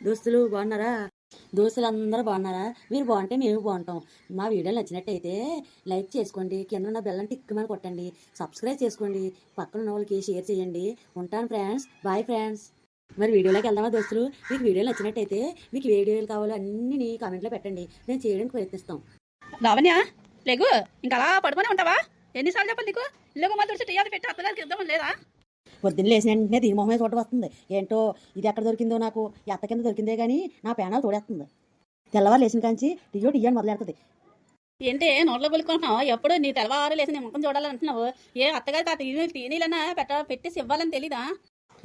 దోస్తులు బాగున్నారా? దోస్తులు అందరూ బాగున్నారా? మీరు బాగుంటే మేము బాగుంటాం. మా వీడియోలు నచ్చినట్టయితే లైక్ చేసుకోండి, కింద ఉన్న బెల్లం టిక్కుమని కొట్టండి, సబ్స్క్రైబ్ చేసుకోండి, పక్కన ఉన్న వాళ్ళకి షేర్ చేయండి. ఉంటాను ఫ్రెండ్స్, బాయ్ ఫ్రెండ్స్. మరి వీడియోలోకి వెళ్దామా దోస్తులు? మీకు వీడియోలు నచ్చినట్టయితే మీకు ఏ వీడియోలు కావాలో అన్ని కామెంట్లో పెట్టండి, నేను చేయడానికి ప్రయత్నిస్తాం. లావణ్య లేగు, ఇంకా అలా పడుకొని ఉంటావా? ఎన్నిసార్లు చెప్పాలి నీకు? ఇల్లు మా తుడిచి టీఆర్ పెట్టి అత్తగారికి ఇద్దామని లేదా? పొద్దున్న లేచిన వెంటనే దీని మొహమే తోట వస్తుంది. ఏంటో ఇది ఎక్కడ దొరికిందో నాకు, ఈ అత్త కింద దొరికిందే కానీ నా పేనాలు తోడేస్తుంది. తెల్లవారు లేచిన కాంచి టియ్యో టియ్యని మొదలెడుతుంది. ఏంటి నోట్లో కొలుకుంటున్నావు? ఎప్పుడు నీ తెల్లవారు లేసి నీ ముఖం చూడాలంటున్నావు? ఏ అత్తగారికి ఆ టీనీలన్నా పెట్టేసి ఇవ్వాలని తెలీదా?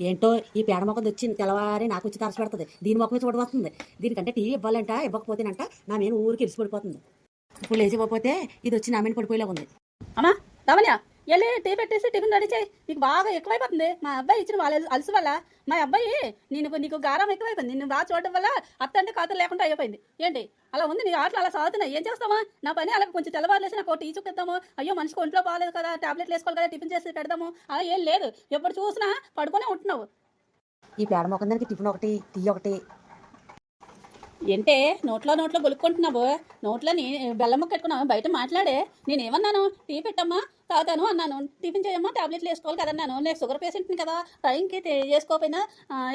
ఏంటో ఈ పేడ మొక్కది వచ్చి తెల్లవారి నాకు వచ్చి తరచి పెడుతుంది. దీని మొక్కమే చూడ వస్తుంది. దీనికంటే టీ ఇవ్వాలంట, ఇవ్వకపోతేనంట నా మీద ఊరికి ఇరిసి పడిపోతుంది. ఇప్పుడు లేచి పోతే ఇది వచ్చి నా మీద పడిపోయేలా ఉంది. అమ్మా లావణ్య, వెళ్ళి టీ పెట్టేసి టిఫిన్ రెడీ చేయి. నీకు బాగా ఎక్కువైపోతుంది. మా అబ్బాయి ఇచ్చిన వాళ్ళ అలసి వల్ల మా అబ్బాయి నీకు గారం ఎక్కువైపోయింది. నిన్ను బాగా చూడడం వల్ల అత్త అంటే ఖాతాలు లేకుండా అయిపోయింది. ఏంటి అలా ఉంది? నీ ఆటలు అలా సాగుతున్నాయి. ఏం చేస్తామా? నా పని అలా కొంచెం తెల్లవారులేసి నాకు టీ చూపిద్దాము. అయ్యో మనిషికి ఒంట్లో బాగాలేదు కదా, టాబ్లెట్లు వేసుకోవాలి కదా, టిఫిన్ చేసి పెడదాము. అలా ఏం లేదు. ఎప్పుడు చూసినా పడుకునే ఉంటున్నావు. ఈ పేడ మొక్క దానికి టిఫిన్ ఒకటి, టీ ఒకటి. ఏంటే నోట్లో గొలుక్కుంటున్నావు? నోట్లో బెల్లం ముక్క పెట్టుకున్నావు. బయట మాట్లాడే. నేనేమన్నాను? టీ పెట్టమ్మా తాగుతాను అన్నాను. టిఫిన్ చేయమ్మా, టాబ్లెట్లు వేసుకోవాలి కదన్నాను. నేను షుగర్ పేషెంట్ని కదా, టైంకి చేసుకోకపోయినా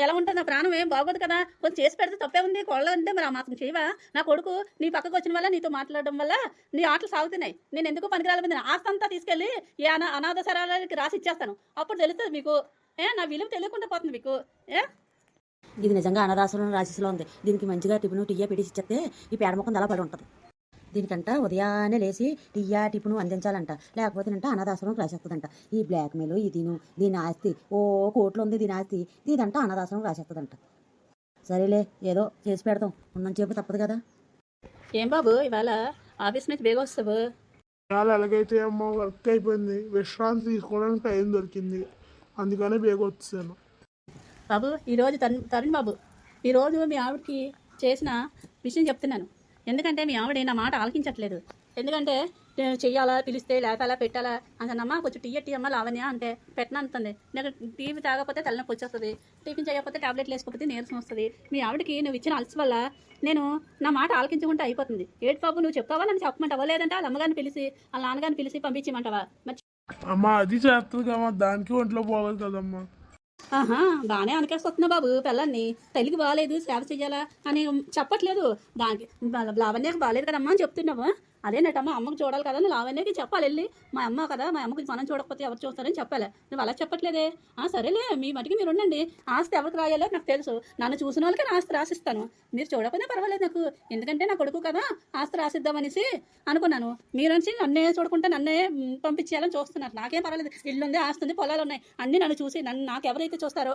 ఎలా ఉంటుంది? నా ప్రాణం ఏం బాగోదు కదా. కొంచెం చేసి పెడితే తప్పే ఉంది. కోళ్ళు అంటే మరి ఆ మాత్రం చేయవా? నా కొడుకు నీ పక్కకు వచ్చిన వల్ల, నీతో మాట్లాడడం వల్ల నీ ఆటలు సాగుతున్నాయి. నేను ఎందుకు పనికిరాలి? ఆస్తి అంతా తీసుకెళ్ళి ఏ అనాథ శరాలకి రాసి ఇచ్చేస్తాను. అప్పుడు తెలుస్తుంది మీకు. నా విలువ తెలియకుండా పోతుంది మీకు. ఇది నిజంగా అనాథాశ్రమం రాశిలో ఉంది. దీనికి మంచిగా టిఫిన్ టీయా పెట్టేసి ఇచ్చేస్తే ఈ పేడ మొక్కం అలా పడి ఉంటుంది. దీనికంట ఉదయాన్నే లేచి టీయా టిఫిన్ అందించాలంట, లేకపోతేనంట అనాథాశ్రమం రాసేస్తుందంట. ఈ బ్లాక్మెయిల్ దీని ఆస్తి కోట్లు ఉంది. దీని ఆస్తి ఇదంట అనాథాశ్రమం రాసేస్తుందంట. సరేలే, ఏదో చేసి పెడతాం, ఉందని చెప్పి తప్పదు కదా. ఏం బాబు ఇవాళ ఆఫీస్ నుంచి బేగ వస్తావు? ఇవాళ ఎలాగైతే అమ్మ వర్క్ అయిపోయింది, విశ్రాంతి తీసుకోవడానికి టైం దొరికింది, అందుకనే బేగ వచ్చాను. బాబు ఈరోజు తరుణ్ బాబు, ఈరోజు మీ ఆవిడకి చేసిన విషయం చెప్తున్నాను. ఎందుకంటే మీ ఆవిడ నా మాట ఆలకించట్లేదు. ఎందుకంటే చెయ్యాలా, పిలిస్తే లేపాలా, పెట్టాలా అంతనమ్మా. కొంచెం టీ అమ్మ లావణ్య అంటే పెట్టనంటుంది. నాకు టీవీ తాగకపోతే తలనొప్పి వచ్చేస్తుంది, టిఫిన్ చేయకపోతే టాబ్లెట్లు వేసుకోకపోతే నీరసం వస్తుంది. మీ ఆవిడకి నువ్వు ఇచ్చిన అలసి వల్ల నేను నా మాట ఆలకించుకుంటూ అయిపోతుంది. ఏడు బాబు నువ్వు చెప్తావా, నన్ను చెప్పమంటావా, లేదంటే వాళ్ళ అమ్మగారిని పిలిచి వాళ్ళ నాన్నగారిని పిలిచి పంపించమంటావా? మరి అమ్మ అది చేస్తుంది కదమ్మా, దానికి ఒంట్లో పోవాలి కదమ్మా. బాగానే అనకేస్తున్నా బాబు. పిల్లల్ని తల్లికి బాగాలేదు, సేవ చెయ్యాలా అని చెప్పట్లేదు. దానికి లావణ్యకి బాగాలేదు కదమ్మా అని చెప్తున్నావు. అదేనటమ్మా, అమ్మకు చూడాలి కదా, లావణ్యకి చెప్పాలి వెళ్ళి. మా అమ్మ కదా, మా అమ్మకి మనం చూడకపోతే ఎవరు చూస్తారని చెప్పాలి. నువ్వు అలా చెప్పట్లేదే. సరేలే, మీ మటుకి మీరు ఉండండి. ఆస్తి ఎవరికి రాయాలో నాకు తెలుసు. నన్ను చూసిన వాళ్ళకి నా ఆస్తి రాసిస్తాను. మీరు చూడకపోయినా పర్వాలేదు నాకు. ఎందుకంటే నా కొడుకు కదా, ఆస్తి రాసిద్దామనేసి అనుకున్నాను. మీరు నుంచి నన్నే చూడకుండా నన్నే పంపించేయాలని చూస్తున్నారు. నాకేం పర్వాలేదు. ఇల్లు ఉంది, ఆస్తి ఉంది, పొలాలు ఉన్నాయి. అన్నీ నన్ను చూసి నాకు ఎవరైతే చూస్తారో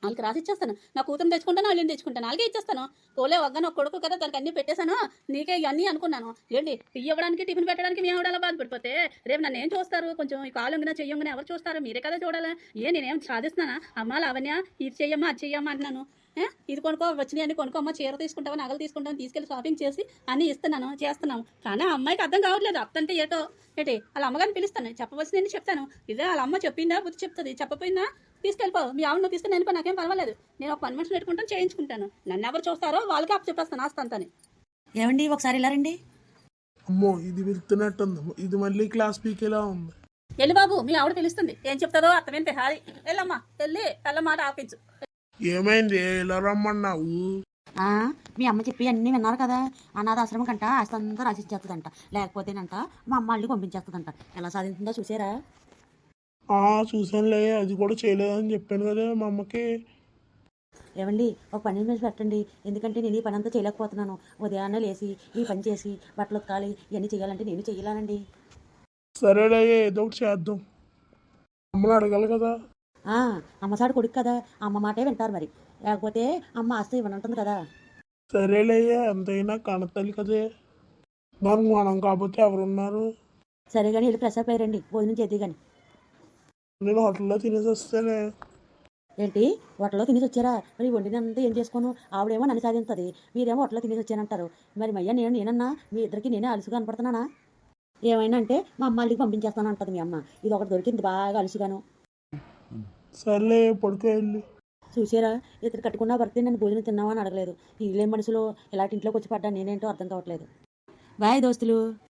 వాళ్ళకి రాసి ఇచ్చేస్తాను. నా కూతురు తెచ్చుకుంటాను, వాళ్ళని తెచ్చుకుంటాను, వాళ్ళకే ఇచ్చేస్తాను. పోలే వగ్గన ఒక కొడుకు కదా, దానికి అన్నీ పెట్టేశాను. నీకే ఇవన్నీ అనుకున్నాను. ఏంటి ఇవ్వడానికి, టిఫిన్ పెట్టడానికి మీ ఆవిడ అలా బాధపడిపోతే రేపు నన్ను ఏం చూస్తారు? కొంచెం ఈ కాలు ఉంగినా చెయ్యంగినా ఎవరు చూస్తారు? మీరే కదా చూడాలా. నేనేం సాధిస్తున్నానా? అమ్మ లావణ్య ఇది చెయ్యమ్మా, అది చెయ్యమ్మా అంటున్నాను. ఇది కొనుక్కో, వచ్చినాయి అన్ని కొనుక్కో, అమ్మ చీర తీసుకుంటావా, నగలు తీసుకుంటావా, తీసుకెళ్ళి షాపింగ్ చేసి అన్నీ చేస్తున్నాము. కానీ ఆ అమ్మాయికి అర్థం కావట్లేదు. అత్త అంటే ఏంటి వాళ్ళ అమ్మగారిని పిలుస్తాను, చెప్పవలసింది చెప్తాను. ఇదే వాళ్ళ అమ్మ చెప్పిందా బుద్ధి చెప్తుంది, చెప్పపోయిందా తీసుకెళ్ళిపో. మీ ఆవిడ నువ్వు తీసుకుని వెళ్ళిపో, నాకేం పర్వాలేదు. నేను ఒక పని మనిషిని పెట్టుకుంటాను, చేయించుకుంటాను. నన్ను ఎవరు చూస్తారో వాళ్ళకి అప్పు చెప్పేస్తాను ఆస్తంతని. ఏమండి ఒకసారి ఇలా రండి. అమ్మో ఇది వెళ్తున్నట్టుంది, ఇది మళ్ళీ క్లాస్ పీకేలా ఉంది. వెళ్ళి బాబు, మీ ఆవిడ పిలుస్తుంది. ఏం చెప్తారో అర్థమైంది. హారి వెళ్ళమ్మా, వెళ్ళి మాట ఆపించు. ఏమైంది ఇలా రమ్మన్నావు? మీ అమ్మ చెప్పి అన్నీ విన్నారు కదా. అనాథాశ్రమం కంట ఆస్తి అంతా రాసిచ్చేస్తుందంట, లేకపోతేనంట మా అమ్మ వాళ్ళని పంపించేస్తుందంట. ఎలా సాధించిందో చూసారా? చూసానులే, అది కూడా చేయలేదని చెప్పాను కదా మా అమ్మకి. ఏమండి ఒక పని మీద పెట్టండి, ఎందుకంటే నేను ఈ పని అంతా చేయలేకపోతున్నాను. ఉదయాన్నే లేచి ఈ పని చేసి బట్టలు ఉతకాలి, ఇవన్నీ చేయాలంటే నేను చెయ్యాలండి. సరేలే, ఏదో ఒకటి చేద్దాం. అమ్మని అడగాలి కదా. అమ్మసాడు కొడుకు కదా, అమ్మ మాటే వింటారు మరి. లేకపోతే అమ్మ ఆస్తి ఇవ్వనంటుంది కదా. సరేలే, ఎంతైనా కనతల్లి కదే, దానికి మనం కాకపోతే ఎవరున్నారు? సరే కానీ వెళ్ళి ఫ్రెష్ అప్ అయ్యారండి, భోజనం చేద్ది కానీ. నేను హోటల్లో తినేసి వస్తేనే. ఏంటి హోటల్లో తినేసి వచ్చారా? మరి వండినంతా ఏం చేసుకోను? ఆవిడేమో నన్ను సాధిస్తుంది, మీరేమో హోటల్లో తినేసి వచ్చానంటారు. మరి మయ్య నేనన్నా మీ ఇద్దరికి నేనే అలుసుగా కనపడుతున్నానా? ఏమైనా అంటే మా అమ్మాయికి పంపించేస్తాను అంటుంది మీ అమ్మ. ఇది ఒకటి దొరికింది బాగా అలుసుగాను. సర్లే పడుకో వెళ్ళి. చూసారా, ఇతను కట్టుకున్న భర్తే నన్ను భోజనం తిన్నావా అని అడగలేదు. వీళ్ళేం మనుషులు ఇలాంటి ఇంట్లోకి వచ్చి పడ్డా నేనేంటో అర్థం కావట్లేదు. బాయ్ దోస్తులు.